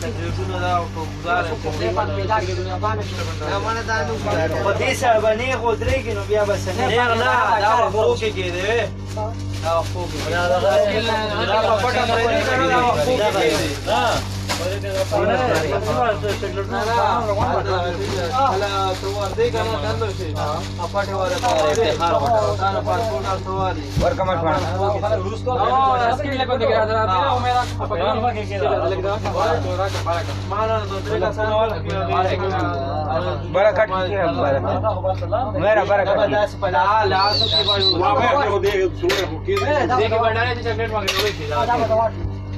تلفزیونونه دا او ګزار په دې سره باندې خو درېږي نو بیا به څه نه نه نه دا وخت کې کېده دا وخت کې دا پټه پرې کړو دا وخت کې ها هلا توار دی کنه دلته شي اپاټه وره افتخار وټه دا پاسپورت او تواري ورکه مټ اسکی له کوم کې راځه دا امید اپاټه کې کې لګدا معنا د درې کا سوال برکت کی میرا برکت دا څه په لاس کې وایو واه هغه دې سوره خو کې دې کې باندې چې چاکلیټ مګر وې شي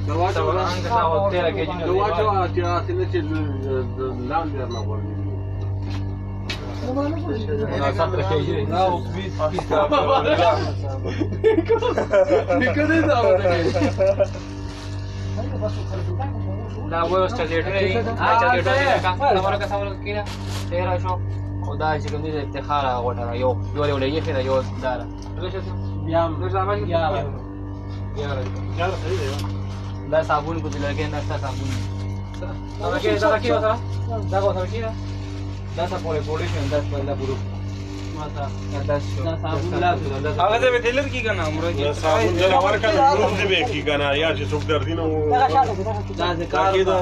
دوا چې څنګه دا وته راګي نه دوا چې اتنه چې لاندې نه ورني ساتره کې دا او 20 کا نکړه دا وته دا وایو چاکلیټ نه چاکلیټ کا خبره کا سوال کینا تیرا شو او دا چې کوم دې افتخار غوټه یو یې خیر یو دار بیا دا صابون کو دلګې نه تا صابون دا کې وسره دا کو سره کینا دا څه پوره پوره شي انداز په لا بورو ماته دا صابون لا هغه دې دلر کی کنه امر کې صابون جلا ورکه نور دې به کی کنه یا چې څوک درځي نو دا ذکر دا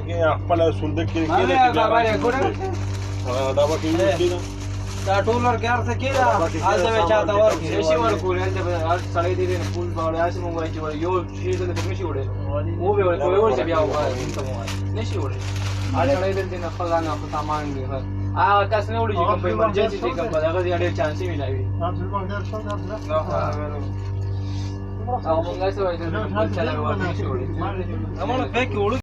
کې خپل سند کې دا به کې دا ټولر کار څه کیدا حاضر چاته ورکی شي ورکول انده هر سړی دې نه پول باندې اسې مونږ وایي چې یو شي دې په نشي وړي مو به ورکول چې بیا وایي نشي وړي هر سړی دې نه خپل نه خپل سامان دی تاسو نه وړي چې کوم په ایمرجنسي کې کوم دغه ډېر چانس ملایوي او مونږ څه وایي چې بل چلای وایي نشي وړي امونه پکې وړو